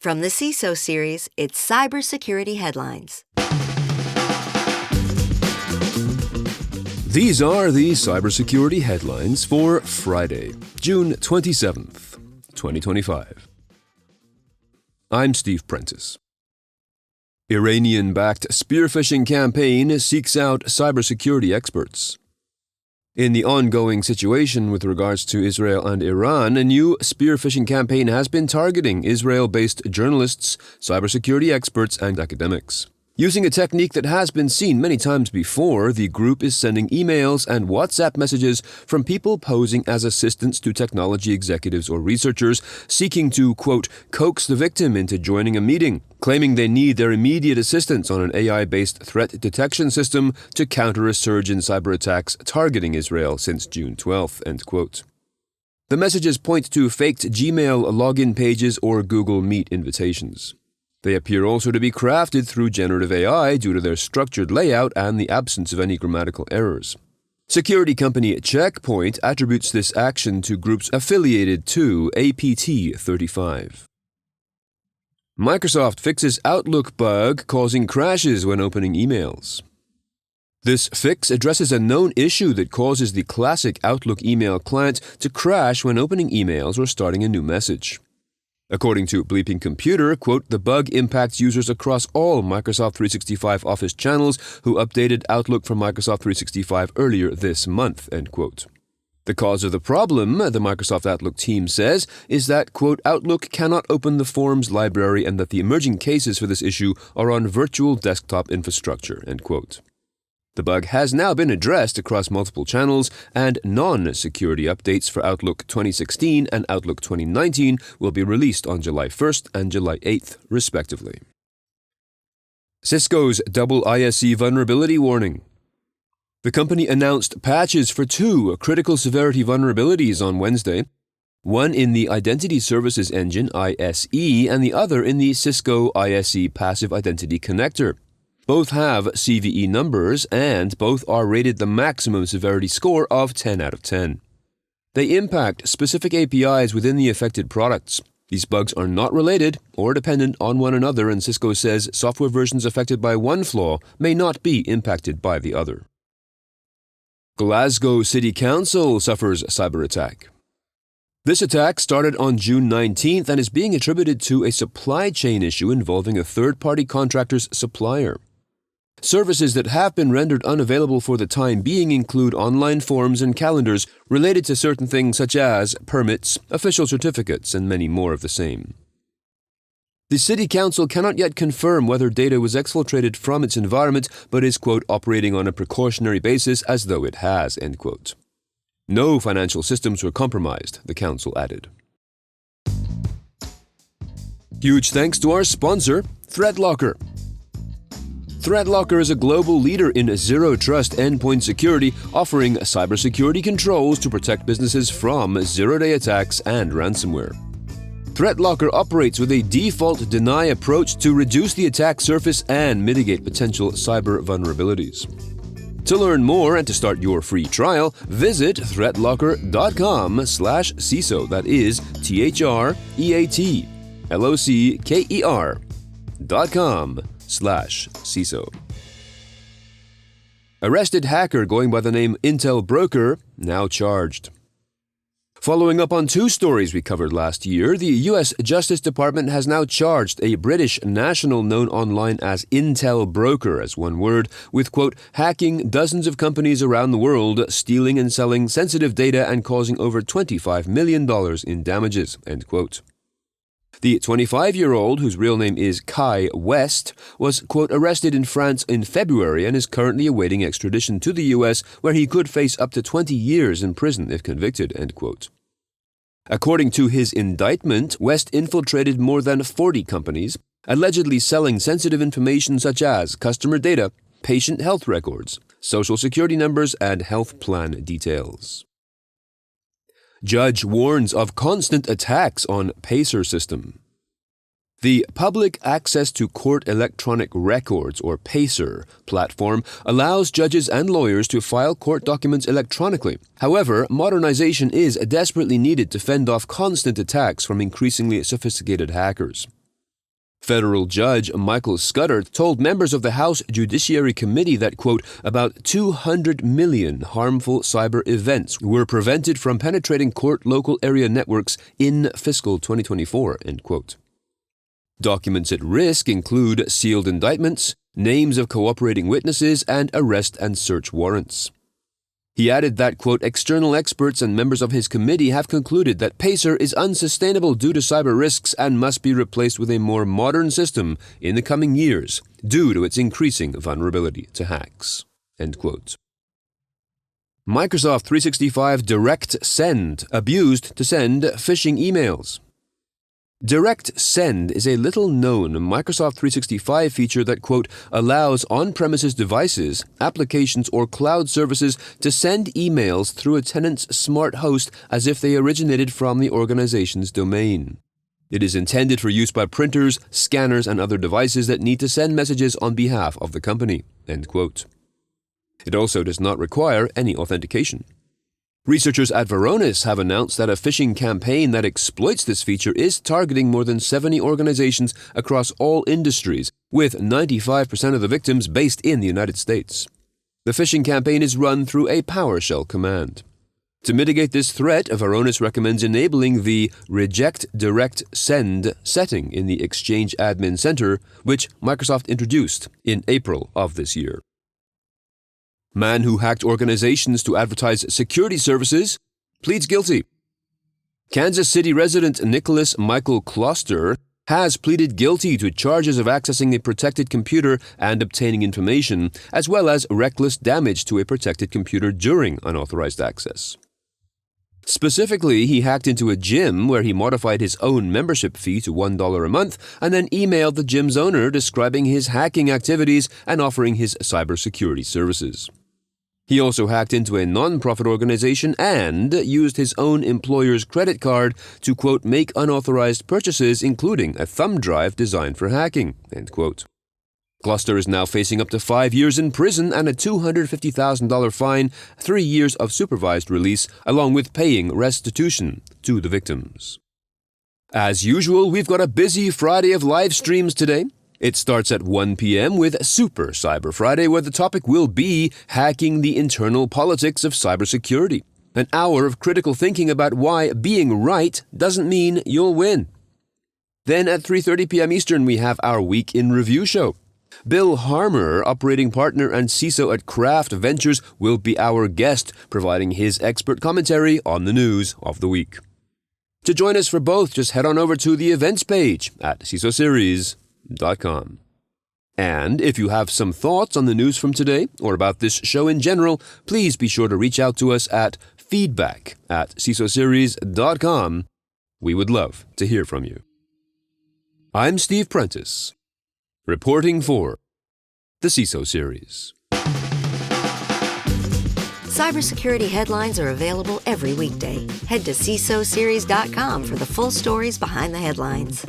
From the CISO series, it's Cybersecurity Headlines. These are the cybersecurity headlines for Friday, June 27th, 2025. I'm Steve Prentice. Iranian-backed spearphishing campaign seeks out cybersecurity experts. In the ongoing situation with regards to Israel and Iran, a new spearphishing campaign has been targeting Israel-based journalists, cybersecurity experts, and academics. Using a technique that has been seen many times before, the group is sending emails and WhatsApp messages from people posing as assistants to technology executives or researchers seeking to, quote, coax the victim into joining a meeting, claiming they need their immediate assistance on an AI-based threat detection system to counter a surge in cyberattacks targeting Israel since June 12th, end quote. The messages point to faked Gmail login pages or Google Meet invitations. They appear also to be crafted through generative AI due to their structured layout and the absence of any grammatical errors. Security company Check Point attributes this action to groups affiliated to APT35. Microsoft fixes Outlook bug causing crashes when opening emails. This fix addresses a known issue that causes the classic Outlook email client to crash when opening emails or starting a new message. According to Bleeping Computer, quote, the bug impacts users across all Microsoft 365 Office channels who updated Outlook for Microsoft 365 earlier this month, end quote. The cause of the problem, the Microsoft Outlook team says, is that, quote, Outlook cannot open the Forms library and that the emerging cases for this issue are on virtual desktop infrastructure, end quote. The bug has now been addressed across multiple channels, and non-security updates for Outlook 2016 and Outlook 2019 will be released on July 1st and July 8th, respectively. Cisco's double ISE vulnerability warning. The company announced patches for two critical severity vulnerabilities on Wednesday, one in the Identity Services Engine, ISE, and the other in the Cisco ISE Passive Identity Connector. Both have CVE numbers, and both are rated the maximum severity score of 10 out of 10. They impact specific APIs within the affected products. These bugs are not related or dependent on one another, and Cisco says software versions affected by one flaw may not be impacted by the other. Glasgow City Council suffers cyberattack. This attack started on June 19th and is being attributed to a supply chain issue involving a third-party contractor's supplier. Services that have been rendered unavailable for the time being include online forms and calendars related to certain things such as permits, official certificates, and many more of the same. The City Council cannot yet confirm whether data was exfiltrated from its environment, but is, quote, operating on a precautionary basis as though it has, end quote. No financial systems were compromised, the council added. Huge thanks to our sponsor, ThreatLocker. ThreatLocker is a global leader in zero-trust endpoint security, offering cybersecurity controls to protect businesses from zero-day attacks and ransomware. ThreatLocker operates with a default deny approach to reduce the attack surface and mitigate potential cyber vulnerabilities. To learn more and to start your free trial, visit threatlocker.com/CISO. That is THREATLOCKER.com/CISO. Arrested hacker going by the name Intel Broker, now charged. Following up on two stories we covered last year, the U.S. Justice Department has now charged a British national known online as Intel Broker, as one word, with, quote, hacking dozens of companies around the world, stealing and selling sensitive data and causing over $25 million in damages, end quote. The 25-year-old, whose real name is Kai West, was, quote, arrested in France in February and is currently awaiting extradition to the U.S., where he could face up to 20 years in prison if convicted, end quote. According to his indictment, West infiltrated more than 40 companies, allegedly selling sensitive information such as customer data, patient health records, social security numbers, and health plan details. Judge warns of constant attacks on Pacer system. The Public Access to Court Electronic Records, or PACER, platform allows judges and lawyers to file court documents electronically. However, modernization is desperately needed to fend off constant attacks from increasingly sophisticated hackers. Federal Judge Michael Scudder told members of the House Judiciary Committee that, quote, about 200 million harmful cyber events were prevented from penetrating court local area networks in fiscal 2024, end quote. Documents at risk include sealed indictments, names of cooperating witnesses, and arrest and search warrants. He added that, quote, external experts and members of his committee have concluded that PACER is unsustainable due to cyber risks and must be replaced with a more modern system in the coming years due to its increasing vulnerability to hacks, end quote. Microsoft 365 Direct Send abused to send phishing emails. Direct Send is a little-known Microsoft 365 feature that, quote, allows on-premises devices, applications, or cloud services to send emails through a tenant's smart host as if they originated from the organization's domain. It is intended for use by printers, scanners, and other devices that need to send messages on behalf of the company, end quote. It also does not require any authentication. Researchers at Varonis have announced that a phishing campaign that exploits this feature is targeting more than 70 organizations across all industries, with 95% of the victims based in the United States. The phishing campaign is run through a PowerShell command. To mitigate this threat, Varonis recommends enabling the Reject Direct Send setting in the Exchange Admin Center, which Microsoft introduced in April of this year. Man who hacked organizations to advertise security services pleads guilty. Kansas City resident Nicholas Michael Kloster has pleaded guilty to charges of accessing a protected computer and obtaining information, as well as reckless damage to a protected computer during unauthorized access. Specifically, he hacked into a gym where he modified his own membership fee to $1 a month and then emailed the gym's owner describing his hacking activities and offering his cybersecurity services. He also hacked into a non-profit organization and used his own employer's credit card to, quote, make unauthorized purchases, including a thumb drive designed for hacking, end quote. Gloucester is now facing up to 5 years in prison and a $250,000 fine, 3 years of supervised release, along with paying restitution to the victims. As usual, we've got a busy Friday of live streams today. It starts at 1 p.m. with Super Cyber Friday, where the topic will be hacking the internal politics of cybersecurity. An hour of critical thinking about why being right doesn't mean you'll win. Then at 3:30 p.m. Eastern, we have our Week in Review show. Bill Harmer, operating partner and CISO at Craft Ventures, will be our guest, providing his expert commentary on the news of the week. To join us for both, just head on over to the events page at CISOseries.com. And if you have some thoughts on the news from today or about this show in general, please be sure to reach out to us at feedback@CISOseries.com. We would love to hear from you. I'm Steve Prentice, reporting for the CISO Series. Cybersecurity headlines are available every weekday. Head to CISOseries.com for the full stories behind the headlines.